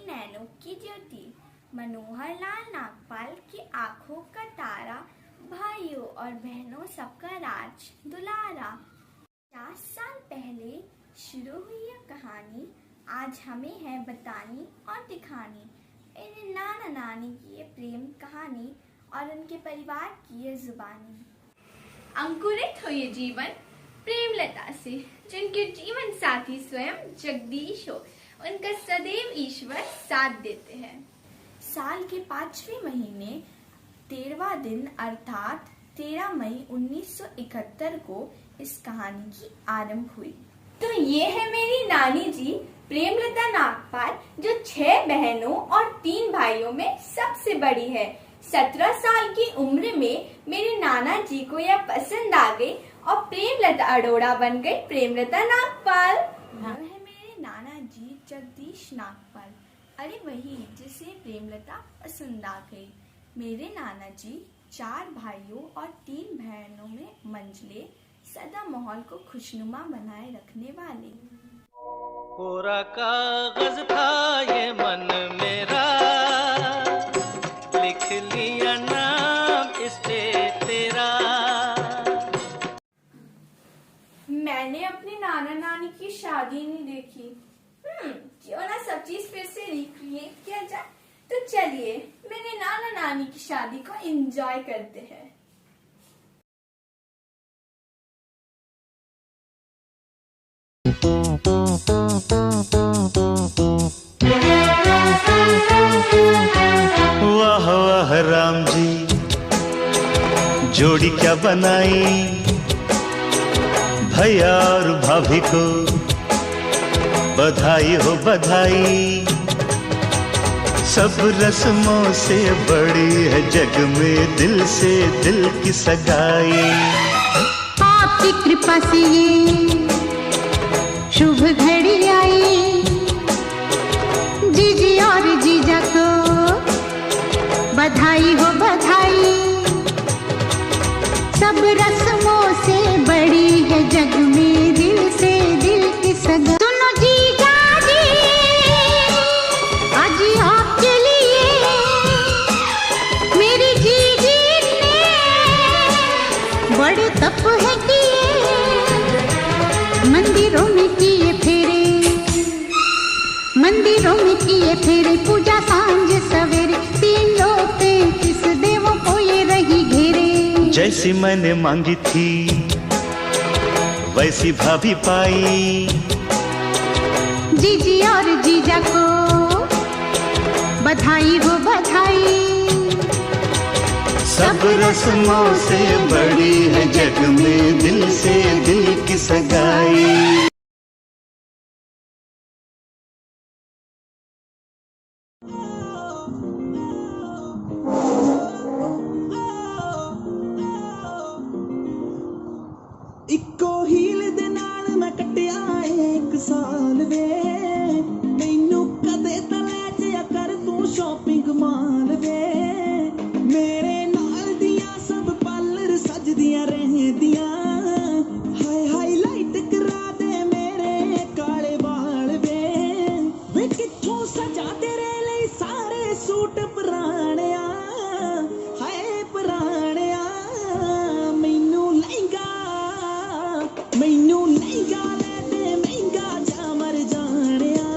नैनों की ज्योति, मनोहर लाल नागपाल की आंखों का तारा, भाइयों और बहनों सबका राज दुलारा। 50 साल पहले शुरू हुई यह कहानी आज हमें है बतानी और दिखानी। मेरे नाना नानी की ये प्रेम कहानी और उनके परिवार की ये जुबानी। अंकुरित हो ये जीवन प्रेमलता से, जिनके जीवन साथी स्वयं जगदीश हो, उनका सदैव ईश्वर साथ देते हैं। साल के 5वें महीने 13वां दिन अर्थात 13 मई 1971 को इस कहानी की आरंभ हुई। तो ये है मेरी नानी जी प्रेमलता नागपाल, जो 6 बहनों और 3 भाइयों में सबसे बड़ी है। 17 साल की उम्र में मेरे नाना जी को यह पसंद आ गई और प्रेमलता अरोड़ा बन गई प्रेमलता नागपाल। वह है मेरे नाना जी जगदीश नागपाल, अरे वही जिसे प्रेमलता पसंद आ गई। मेरे नाना जी 4 भाइयों और 3 बहनों में मंझले, सदा माहौल को खुशनुमा बनाए रखने वाले। कोरा कागज था ये मन मेरा, लिख लिया नाम इस पे तेरा। मैंने अपनी नाना नानी की शादी नहीं देखी। क्यों ना सब चीज फिर से रिक्रिएट किया जाए। तो चलिए मेरे नाना नानी की शादी को एंजॉय करते हैं। वाह वाह राम जी, जोड़ी क्या बनाई, भैया और भाभी को बधाई हो बधाई। सब रस्मों से बड़ी है जग में दिल से दिल की सगाई। आपकी कृपा से ये शुभ घड़ी आई, जीजी और जीजा को बधाई हो बधाई। सब रस्मों से बड़ी है जग में दिल से दिल की सगाई। सुनो जीजा जी, आज आपके लिए मेरी जीजी ने बड़े तप है किए, मंदिरों में किए फेरे, पूजा सांझ सवेरे, 3 लोग 33 देवों को ये रही घेरे। जैसी मैंने मांगी थी वैसी भाभी पाई, जीजी और जीजा को बधाई हो बधाई। सब रस्मों से बड़ी है जग में दिल से दिल की सगाई। इक्को हील दे नाल मैं कटिया 1 साल वे, मैनू कदे तले जिया कर तू शॉपिंग माल वे। मेरे नाल दियां सब पार्लर सजदियां रहदियां, हाय हाईलाइट करा दे मेरे काले बाल वे किथों सजा तेरे लिए सारे सूट पुराणिया, हाय पुराणिया। मैनू लहंगा ले दे महंगा जा मर जानिया,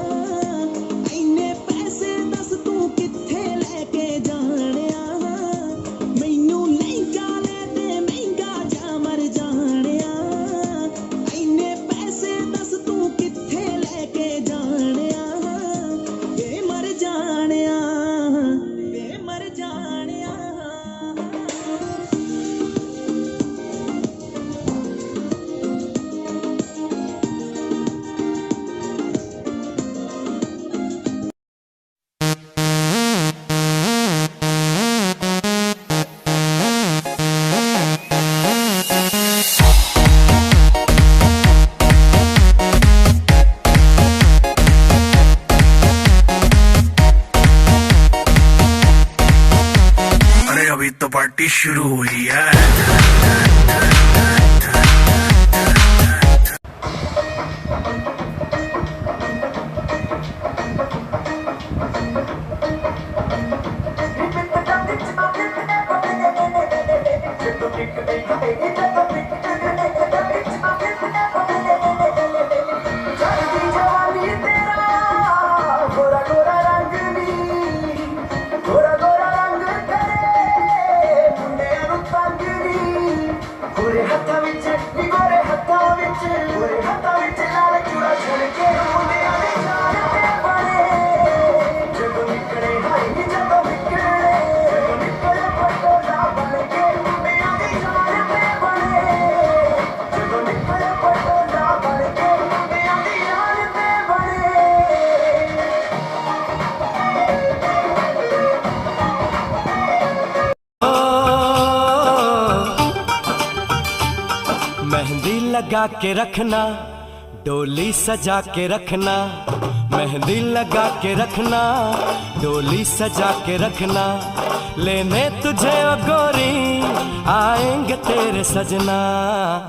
इन्ने पैसे दस तू किथे लेके जानिया। मैनू लहंगा ले दे महंगा जा मर जानिया, इन्ने पैसे दस तू किथे लेके जानिया। वे मर जानिया, वे मर जानिया। अभी तो पार्टी शुरू हुई है। लगा के रखना, डोली सजा के रखना, मेहंदी लगा के रखना, डोली सजा के रखना, लेने तुझे ओ गोरी आएंगे तेरे सजना।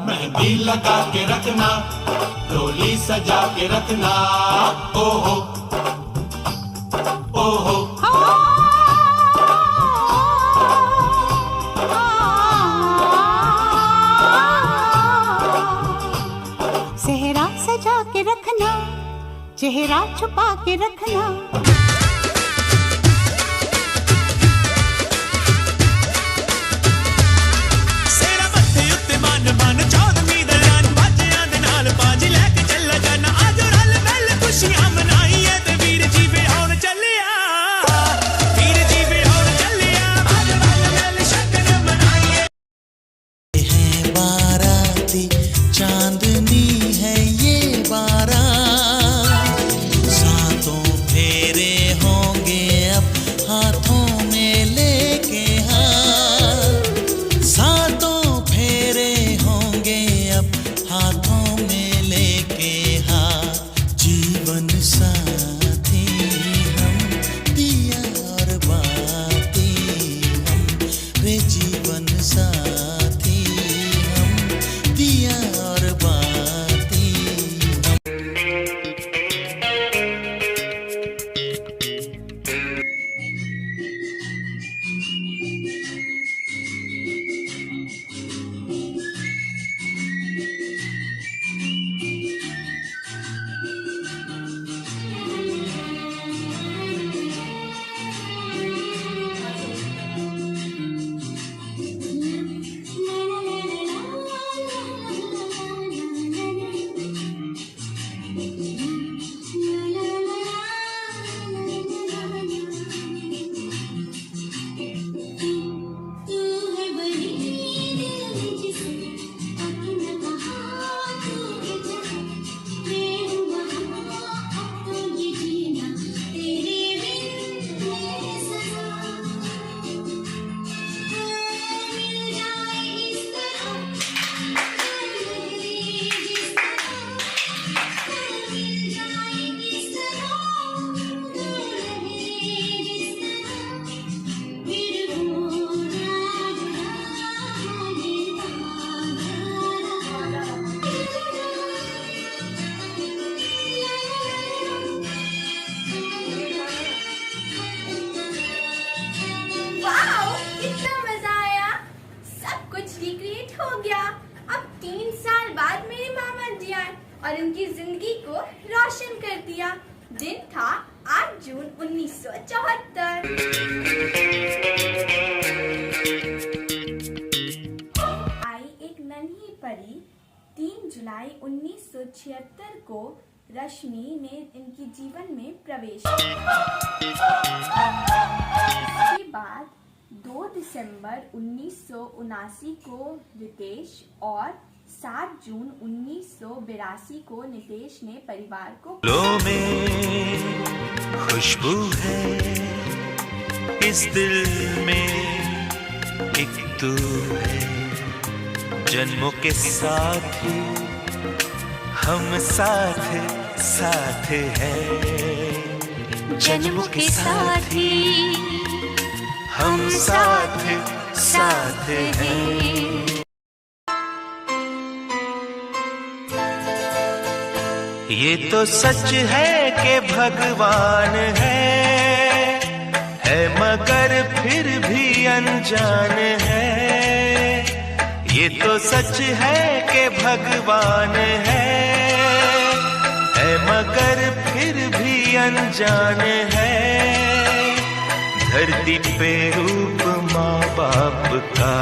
मेहंदी लगा के रखना, डोली सजा के रखना, ओहो ओहो। सेहरा सजा के रखना, चेहरा छुपा के रखना। चांदनी है ये बारात, सातों फेरे होंगे अब हाथों में लेके हाथ, सातों फेरे होंगे अब हाथों में लेके हाथ। जीवन साथी हम, दिया और बाती हम, रे जीवन साथी हम, दिया और बाती हम। वाओ, कितना मजा आया। सब कुछ रिक्रिएट हो गया। अब 3 साल बाद मेरे मामा जी आए और उनकी जिंदगी को रोशन कर दिया। दिन था 8 जून 1974। आई एक नन्ही परी 3 जुलाई 1976 को रश्मि ने इनके जीवन में प्रवेश किया। इसके बाद 2 दिसंबर 1979 को रितेश और 7 जून 1982 को नितेश ने परिवार को फूलों में खुशबू है, इस दिल में एक तू है, जन्मों के साथ हम साथ साथ हैं, जन्मों के साथ हम साथ साथ हैं। ये तो सच है कि भगवान है मगर फिर भी अनजान है। ये तो सच है कि भगवान है मगर फिर भी अनजान है। धरती पे रूप माँ बाप का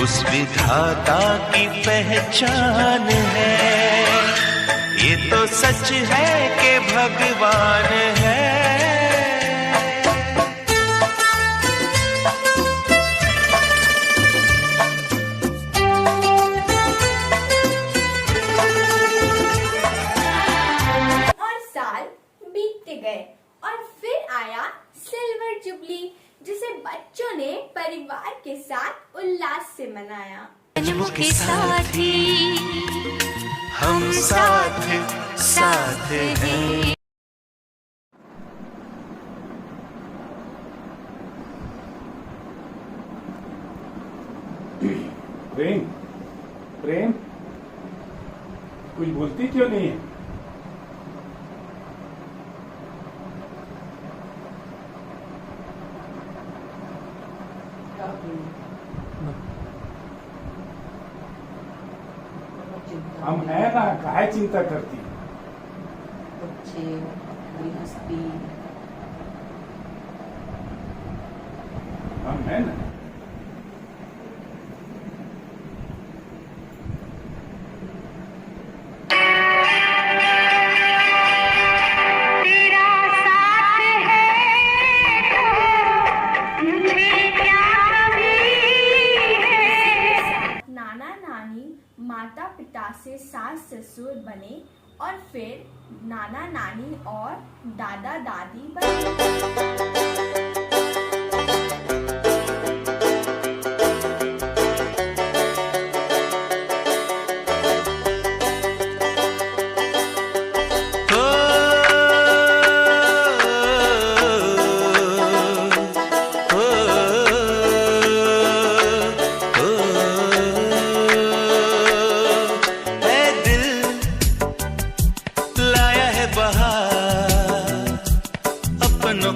उस विधाता की पहचान है। ये तो सच है कि भगवान है। और साल बीतते गए और फिर आया सिल्वर जुबली, जिसे बच्चों ने परिवार के साथ उल्लास से मनाया। जन्म के साथी हम साथ साथ हैं। प्रेम, प्रेम, कुछ बोलती क्यों नहीं है? हम है ना, काहे चिंता करती? बच्चे, गृहस्थी, हम है ना। नाना नानी माता पिता से सास ससुर बने और फिर नाना नानी और दादा दादी बने।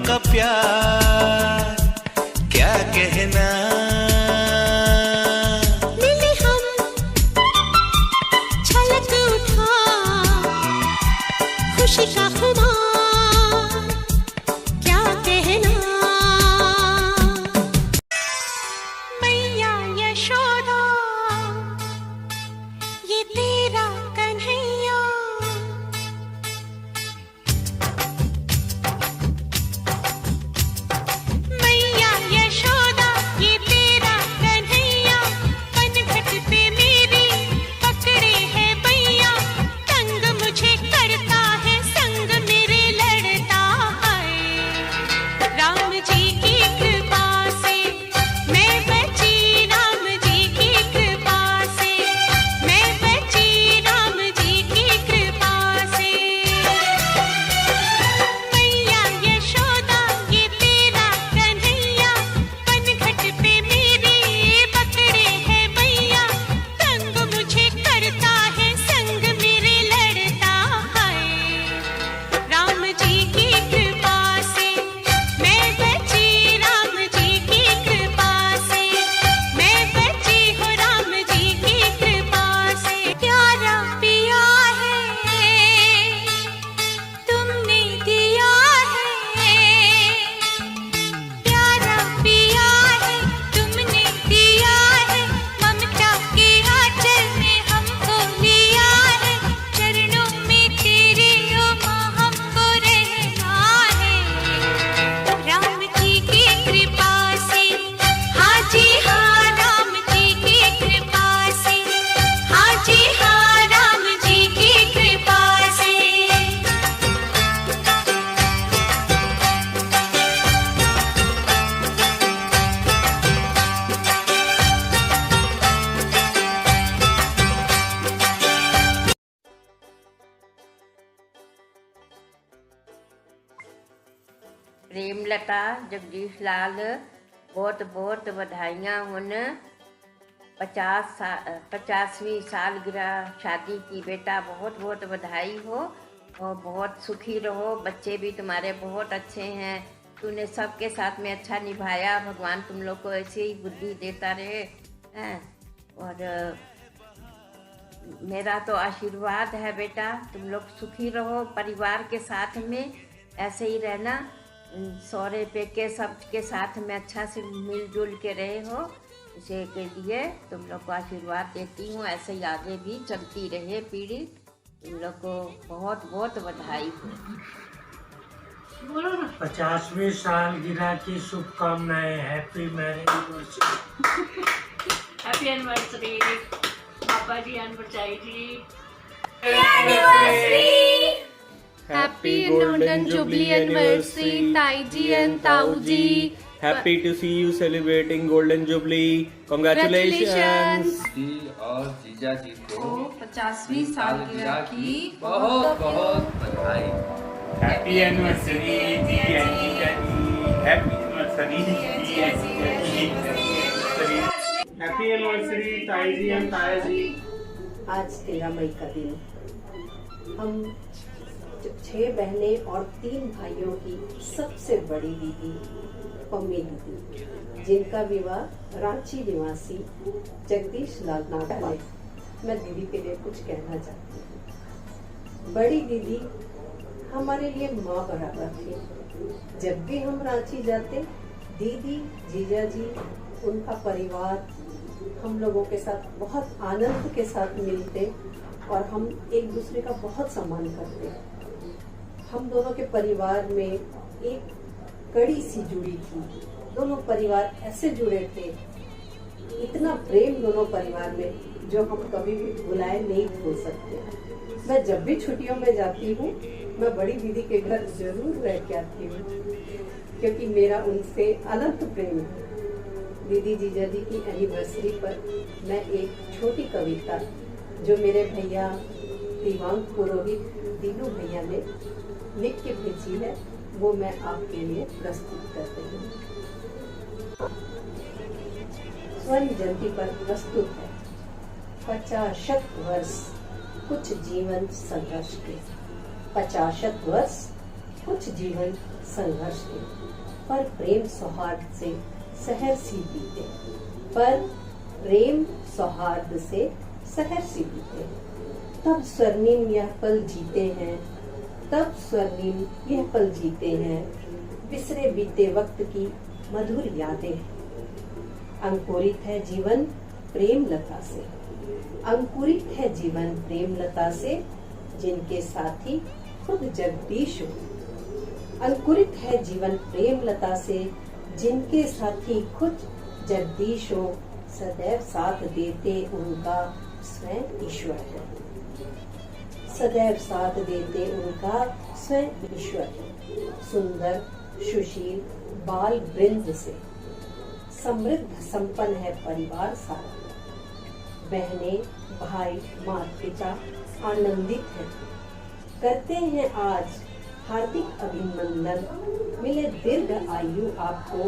का प्यार क्या कहना, मिले हम छलक उठा खुशी का खुमार क्या कहना। मैया यशोदा ये तेरा कन्हैया, प्रेमलता जगदीश लाल बहुत बहुत बधाइयाँ हुन 50वीं सालगिरह शादी की। बेटा बहुत बहुत बधाई हो और बहुत सुखी रहो। बच्चे भी तुम्हारे बहुत अच्छे हैं, तूने सबके साथ में अच्छा निभाया। भगवान तुम लोग को ऐसे ही बुद्धि देता रहे हैं। और मेरा तो आशीर्वाद है बेटा, तुम लोग सुखी रहो, परिवार के साथ में ऐसे ही रहना, सौरे पे के सबके साथ में अच्छा से मिलजुल के रहे हो। इसे के लिए तुम लोग को आशीर्वाद देती हूँ, ऐसे ही आगे भी चलती रहे पीढ़ी। तुम लोग को बहुत बहुत बधाई हो। 50वीं सालगिरह की शुभकामनाएं। Happy marriage anniversary. Happy anniversary पापा जी एंड बचाई जी। हैप्पी गोल्डन जुबली एनिवर्सरी ताई जी एंड ताऊ जी। Happy to see you celebrating Golden Jubilee. Congratulations. और जीजा जी को 50वीं सालगिरह की बहुत बहुत बधाई। हैप्पी एनिवर्सरी जी एंड जीजा जी। हैप्पी एनिवर्सरी जी एंड जीजा जी। हैप्पी एनिवर्सरी ताई जी एंड ताया जी। आज 13 मई का दिन हम 6 बहनें और 3 भाइयों की सबसे बड़ी दीदी पम्मी दीदी, जिनका विवाह रांची निवासी जगदीश लाल नागा ने, मैं दीदी के लिए कुछ कहना चाहती हूँ। बड़ी दीदी हमारे लिए माँ बराबर थी। जब भी हम रांची जाते, दीदी, जीजा जी, उनका परिवार हम लोगों के साथ बहुत आनंद के साथ मिलते और हम एक दूसरे का बहुत सम्मान करते। हम दोनों के परिवार में एक कड़ी सी जुड़ी थी। दोनों परिवार ऐसे जुड़े थे, इतना प्रेम दोनों परिवार में, जो हम कभी भी भुलाए नहीं भूल सकते। मैं जब भी छुट्टियों में जाती हूँ, मैं बड़ी दीदी के घर जरूर रह के आती हूँ, क्योंकि मेरा उनसे अनंत प्रेम है। दीदी जीजा जी की एनिवर्सरी पर मैं एक छोटी कविता, जो मेरे भैया दिवांग पुरोहित दीनू भैया ने लिख के भेजी है, वो मैं आपके लिए प्रस्तुत करती हूँ। स्वर्ण जयंती पर प्रस्तुत है। 50 वर्ष कुछ जीवन संघर्ष के, 50 वर्ष कुछ जीवन संघर्ष के, पर प्रेम सौहार्द से शहर सी बीते, पर प्रेम सौहार्द से शहर सी बीते। तब स्वर्णिम यह पल जीते हैं, तब स्वर्णिम यह पल जीते हैं, बिसरे बीते वक्त की मधुर यादें। अंकुरित है जीवन प्रेम लता से, अंकुरित है जीवन प्रेम लता से, जिनके साथी खुद जगदीश हो। अंकुरित है जीवन प्रेम लता से, जिनके साथी खुद जगदीश हो। सदैव साथ देते उनका स्वयं ईश्वर है, सदैव साथ देते उनका स्वयं ईश्वर है। सुंदर सुशील बाल वृंद से समृद्ध संपन्न है परिवार सारा। बहनें भाई माता पिता आनंदित हैं, करते हैं आज हार्दिक अभिनंदन। मिले दीर्घ आयु आपको,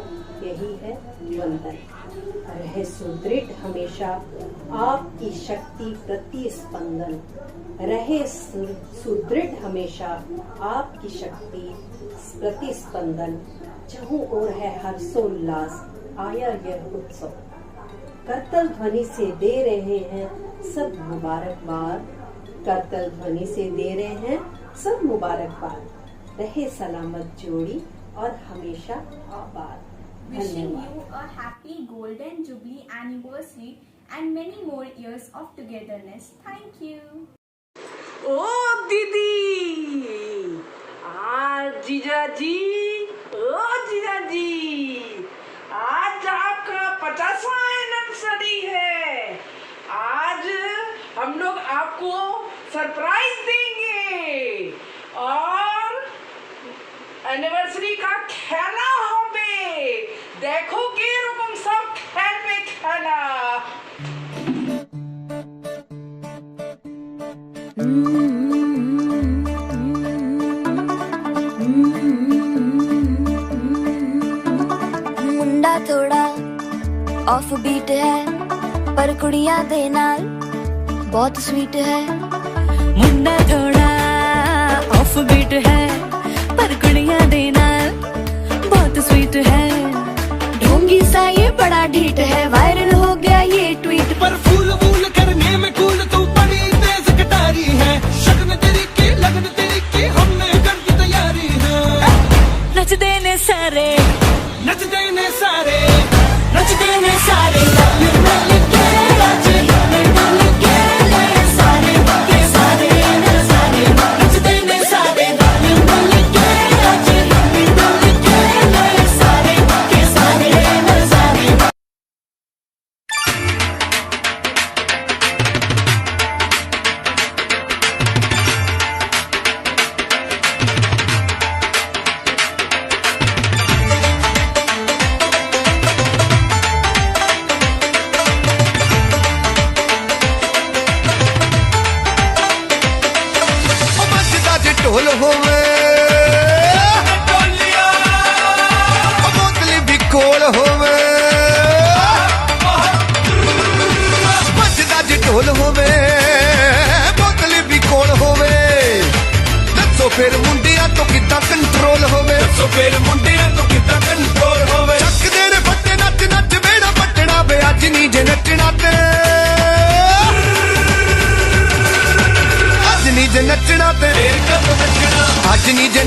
यही है वंदन। रहे सुदृढ़ हमेशा आपकी शक्ति प्रतिस्पंदन, रहे सुदृढ़ हमेशा आपकी शक्ति प्रतिस्पंदन। जहाँ ओर है हर्षोल्लास आया यह उत्सव, करतल ध्वनि से दे रहे हैं सब मुबारकबाद, करतल ध्वनि से दे रहे हैं सब मुबारकबाद। रहे सलामत जोड़ी और हमेशा आबाद। Wishing you a happy golden jubilee anniversary and many more years of togetherness. Thank you. ओ दीदी, आज जीजा जी, ओ जीजा जी, आज आपका 50वां एनिवर्सरी है। आज हम लोग आपको सरप्राइज देंगे और एनिवर्सरी का खाना होंगे। देखोगे रुकम सब खेल में खाना। मुंडा थोड़ा ऑफ बीट है, पर कुड़ियां दे नाल बहुत स्वीट है। मुंडा थोड़ा ऑफ बीट है, पर कुड़ियां दे नाल बहुत स्वीट है। ढोंगी सा ये बड़ा ढीठ है, वायरल हो गया ये ट्वीट। पर फूल वूल करने में कूल तू बड़ी तेज कटारी है। शगन तेरी की लगन तेरी की, हमने कर दी तैयारी है। नच देने सारे, नच देने सारे, नच देने सारे। मिल के नाच, मिल के ले सारे के सारे न सारे। नच देने सारे, मिल के नाच, मिल के ले सारे के सारे न सारे। फिर मुंडियां तो कितना कंट्रोल होवे चकदे ने फट्टे नच नच बेड़ा पटना बे अज नहीं जे नचना ते अज नहीं जे नचना ते अज नहीं जे